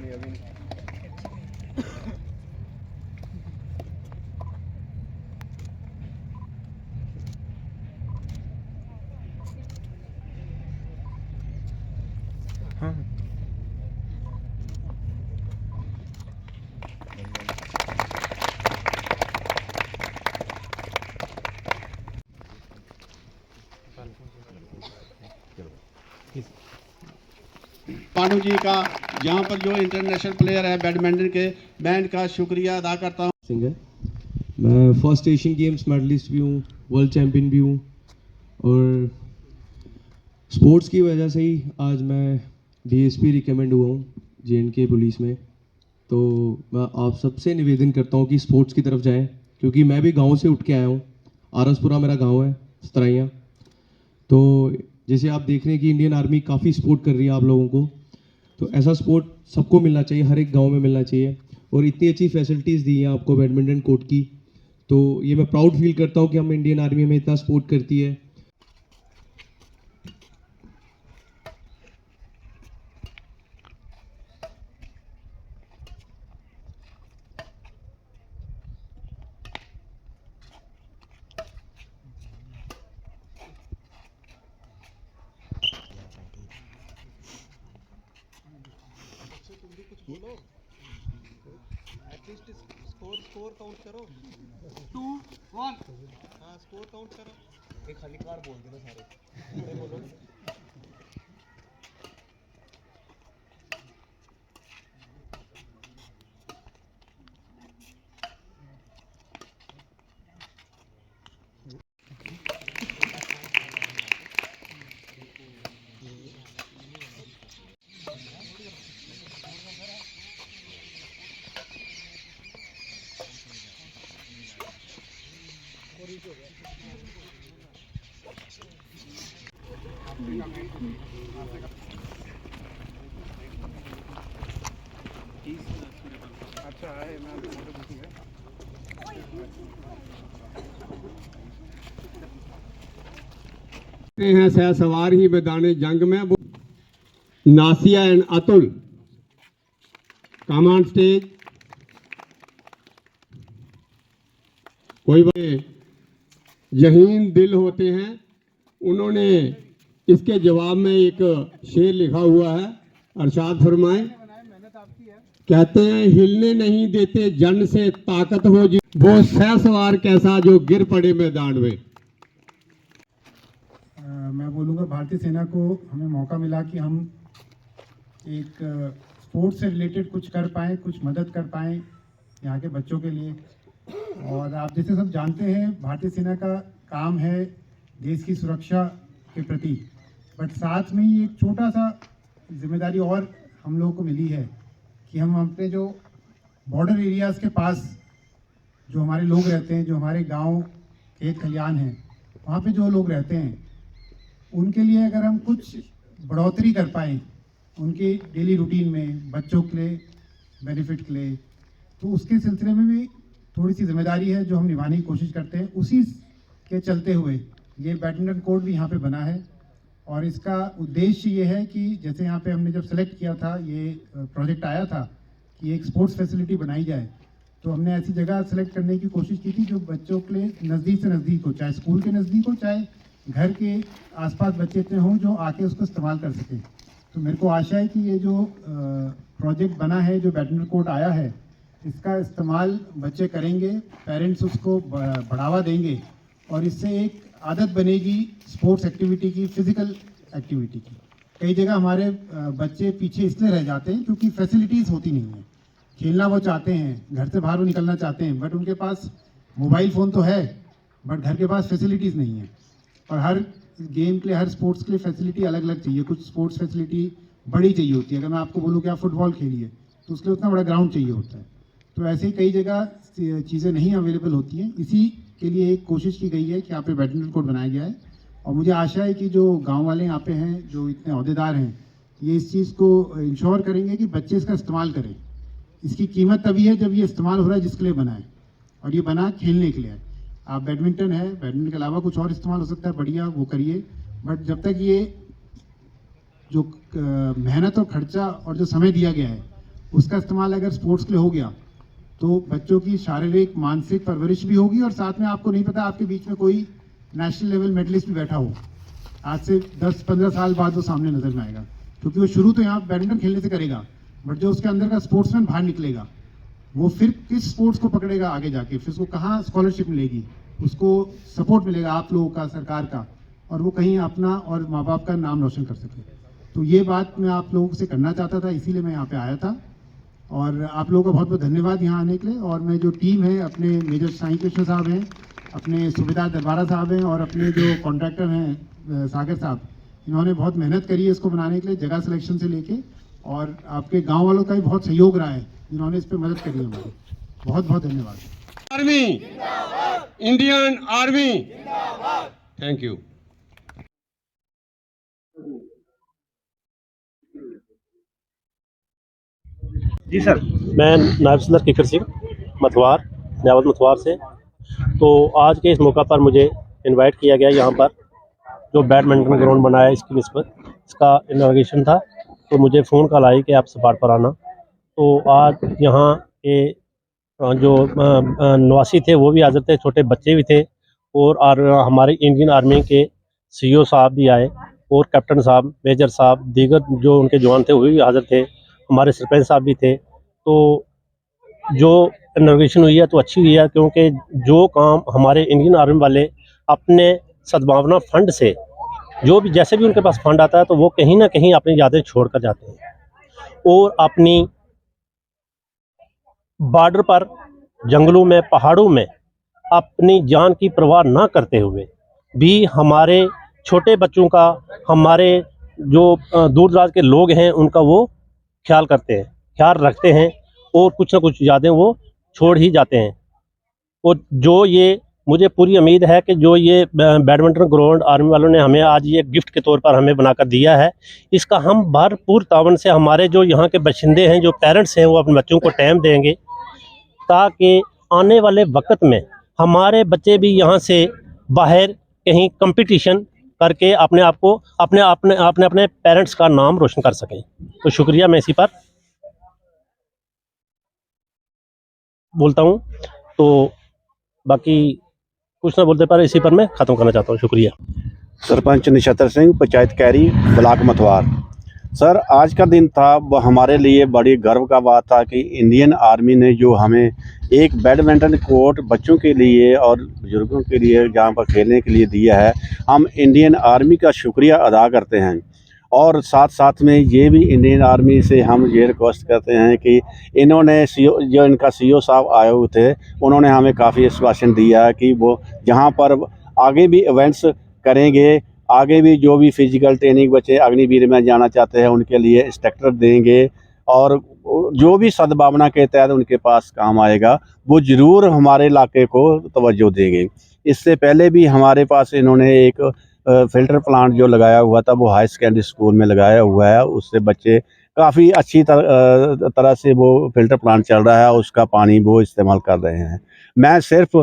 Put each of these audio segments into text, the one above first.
हाँ पांडु जी का यहाँ पर जो इंटरनेशनल प्लेयर है बैडमिंटन के, बैंड का शुक्रिया अदा करता हूँ। सिंह है, मैं फर्स्ट एशियन गेम्स मेडलिस्ट भी हूँ, वर्ल्ड चैम्पियन भी हूँ और स्पोर्ट्स की वजह से ही आज मैं डीएसपी रिकमेंड हुआ हूँ जेएंडके पुलिस में। तो मैं आप सबसे निवेदन करता हूँ कि स्पोर्ट्स की तरफ जाएं, क्योंकि मैं भी गांव से उठ के आया हूँ। आरसपुरा मेरा गांव है, सतराइयाँ। तो जैसे आप देख रहे हैं कि इंडियन आर्मी काफ़ी सपोर्ट कर रही है आप लोगों को, तो ऐसा सपोर्ट सबको मिलना चाहिए, हर एक गांव में मिलना चाहिए। और इतनी अच्छी फैसिलिटीज़ दी हैं आपको बैडमिंटन कोर्ट की, तो ये मैं प्राउड फील करता हूँ कि हम इंडियन आर्मी में इतना सपोर्ट करती है। बोलो एटलीस्ट स्कोर काउंट करो 2-1। हाँ स्कोर काउंट करो। एक खाली कार बोल देना सारे बोलो। अच्छा है मैं हैं सह सवार ही मैदान जंग में। वो Nasiya and Atul come on stage. कोई यहीन दिल होते हैं, उन्होंने इसके जवाब में एक शेर लिखा हुआ है, अरशाद फरमाए। कहते हैं हिलने नहीं देते जन से ताकत हो जी, वो सह सवार कैसा जो गिर पड़े मैदान में। मैं बोलूँगा भारतीय सेना को हमें मौका मिला कि हम एक स्पोर्ट्स से रिलेटेड कुछ कर पाएँ, कुछ मदद कर पाएँ यहाँ के बच्चों के लिए। और आप जैसे सब जानते हैं भारतीय सेना का काम है देश की सुरक्षा के प्रति, बट साथ में ही एक छोटा सा जिम्मेदारी और हम लोगों को मिली है कि हम अपने जो बॉर्डर एरियाज़ के पास जो हमारे लोग रहते हैं, जो हमारे गांव खेत खलियान हैं, वहाँ पे जो लोग रहते हैं उनके लिए अगर हम कुछ बढ़ोतरी कर पाएँ उनके डेली रूटीन में, बच्चों के लिए बेनिफिट के लिए, तो उसके सिलसिले में भी थोड़ी सी जिम्मेदारी है जो हम निभाने की कोशिश करते हैं। उसी के चलते हुए ये बैडमिंटन कोर्ट भी यहाँ पे बना है और इसका उद्देश्य ये है कि जैसे यहाँ पे हमने जब सेलेक्ट किया था, ये प्रोजेक्ट आया था कि एक स्पोर्ट्स फैसिलिटी बनाई जाए, तो हमने ऐसी जगह सेलेक्ट करने की कोशिश की थी जो बच्चों के लिए नज़दीक से नज़दीक हो, चाहे स्कूल के नज़दीक हो, चाहे घर के आसपास बच्चे इतने हों जो आके उसको इस्तेमाल कर सकें। तो मेरे को आशा है कि ये जो प्रोजेक्ट बना है, जो बैडमिंटन कोर्ट आया है, इसका इस्तेमाल बच्चे करेंगे, पेरेंट्स उसको बढ़ावा देंगे और इससे एक आदत बनेगी स्पोर्ट्स एक्टिविटी की, फिजिकल एक्टिविटी की। कई जगह हमारे बच्चे पीछे इसलिए रह जाते हैं क्योंकि फैसिलिटीज़ होती नहीं है। खेलना वो चाहते हैं, घर से बाहर वो निकलना चाहते हैं, बट उनके पास मोबाइल फ़ोन तो है, बट घर के पास फैसिलिटीज़ नहीं है। और हर गेम के लिए, हर स्पोर्ट्स के लिए फैसिलिटी अलग अलग चाहिए। कुछ स्पोर्ट्स फैसिलिटी बड़ी चाहिए होती है। अगर मैं आपको बोलूँ कि आप फुटबॉल खेलिए तो उसके लिए उतना बड़ा ग्राउंड चाहिए होता है। तो ऐसे ही कई जगह चीज़ें नहीं अवेलेबल होती हैं। इसी के लिए एक कोशिश की गई है कि यहाँ पे बैडमिंटन कोर्ट बनाया गया है और मुझे आशा है कि जो गांव वाले यहाँ पे हैं, जो इतने अहदेदार हैं, ये इस चीज़ को इंश्योर करेंगे कि बच्चे इसका इस्तेमाल करें। इसकी कीमत तभी है जब ये इस्तेमाल हो रहा है जिसके लिए बना है, और ये बना खेलने के लिए है। आप बैडमिंटन है, बैडमिंटन के अलावा कुछ और इस्तेमाल हो सकता है, बढ़िया वो करिए, बट जब तक ये जो मेहनत और खर्चा और जो समय दिया गया है उसका इस्तेमाल अगर स्पोर्ट्स के लिए हो गया तो बच्चों की शारीरिक मानसिक परवरिश भी होगी, और साथ में आपको नहीं पता आपके बीच में कोई नेशनल लेवल मेडलिस्ट भी बैठा हो, आज से 10-15 साल बाद वो सामने नजर में आएगा, क्योंकि वो शुरू तो यहाँ बैडमिंटन खेलने से करेगा, बट जो उसके अंदर का स्पोर्ट्समैन बाहर निकलेगा वो फिर किस स्पोर्ट्स को पकड़ेगा आगे जाके, फिर उसको कहाँ स्कॉलरशिप मिलेगी, उसको सपोर्ट मिलेगा आप लोगों का, सरकार का, और वो कहीं अपना और माँ बाप का नाम रोशन कर सके। तो ये बात मैं आप लोगों से करना चाहता था, इसीलिए मैं यहाँ पे आया था। और आप लोगों का बहुत बहुत धन्यवाद यहाँ आने के लिए। और मैं जो टीम है, अपने मेजर साईं कृष्ण साहब हैं, अपने सूबेदार दरबारा साहब हैं, और अपने जो कॉन्ट्रैक्टर हैं सागर साहब, इन्होंने बहुत मेहनत करी है इसको बनाने के लिए, जगह सिलेक्शन से लेके, और आपके गांव वालों का भी बहुत सहयोग रहा है, जिन्होंने इस पर मदद करी है हमारी। बहुत बहुत धन्यवाद। Army, Indian army, thank you. जी सर। मैं नायब सदर किकर सिंह मथवार, न्यावत मथवार से। तो आज के इस मौका पर मुझे इनवाइट किया गया यहाँ पर, जो बैडमिंटन ग्राउंड बनाया इसकी निस्बत, इसका इनॉग्रेशन था, तो मुझे फ़ोन कॉल आई कि आप सपाट पर आना। तो आज यहाँ के जो नवासी थे वो भी हाजिर थे, छोटे बच्चे भी थे, और हमारे इंडियन आर्मी के सीईओ साहब भी आए, और कैप्टन साहब, मेजर साहब, दीगर जो उनके जवान थे वो भी हाजिर थे, हमारे सरपंच साहब भी थे। तो जो इनॉग्रेशन हुई है तो अच्छी हुई है, क्योंकि जो काम हमारे इंडियन आर्मी वाले अपने सद्भावना फंड से, जो भी जैसे भी उनके पास फंड आता है, तो वो कहीं ना कहीं अपनी यादें छोड़ कर जाते हैं, और अपनी बॉर्डर पर, जंगलों में, पहाड़ों में अपनी जान की परवाह ना करते हुए भी हमारे छोटे बच्चों का, हमारे जो दूर दराज के लोग हैं उनका वो ख्याल करते हैं, ख्याल रखते हैं, और कुछ ना कुछ यादें वो छोड़ ही जाते हैं। और जो ये मुझे पूरी उम्मीद है कि जो ये बैडमिंटन ग्राउंड आर्मी वालों ने हमें आज ये गिफ्ट के तौर पर हमें बनाकर दिया है, इसका हम भरपूर तावन से हमारे जो यहाँ के बाशिंदे हैं, जो पेरेंट्स हैं, वो अपने बच्चों को टाइम देंगे, ताकि आने वाले वक्त में हमारे बच्चे भी यहाँ से बाहर कहीं कंपटीशन करके अपने आप को, अपने पेरेंट्स का नाम रोशन कर सकें। तो शुक्रिया, मैं इसी पर बोलता हूँ। तो बाकी कुछ ना बोलते पर इसी पर मैं ख़त्म करना चाहता हूँ। शुक्रिया। सरपंच निशतर सिंह, पंचायत कैरी, ब्लॉक मथवार। सर, आज का दिन था वो हमारे लिए बड़ी गर्व का बात था कि इंडियन आर्मी ने जो हमें एक बैडमिंटन कोर्ट बच्चों के लिए और बुजुर्गों के लिए जहाँ पर खेलने के लिए दिया है, हम इंडियन आर्मी का शुक्रिया अदा करते हैं। और साथ साथ में ये भी इंडियन आर्मी से हम ये रिक्वेस्ट करते हैं कि इन्होंने जो इनका सीईओ साहब आए हुए थे, उन्होंने हमें काफ़ी आश्वासन दिया कि वो जहाँ पर आगे भी इवेंट्स करेंगे, आगे भी जो भी फिजिकल ट्रेनिंग बच्चे अग्निवीर में जाना चाहते हैं उनके लिए इंस्ट्रक्टर देंगे, और जो भी सद्भावना के तहत उनके पास काम आएगा वो ज़रूर हमारे इलाके को तवज्जो देंगे। इससे पहले भी हमारे पास इन्होंने एक फ़िल्टर प्लांट जो लगाया हुआ था वो हाई सेकेंडरी स्कूल में लगाया हुआ है, उससे बच्चे काफ़ी अच्छी तरह से वो फ़िल्टर प्लांट चल रहा है, उसका पानी वो इस्तेमाल कर रहे हैं। मैं सिर्फ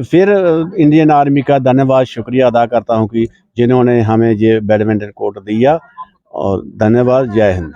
फिर इंडियन आर्मी का धन्यवाद शुक्रिया अदा करता हूं कि जिन्होंने हमें ये बैडमिंटन कोर्ट दिया, और धन्यवाद। जय हिंद।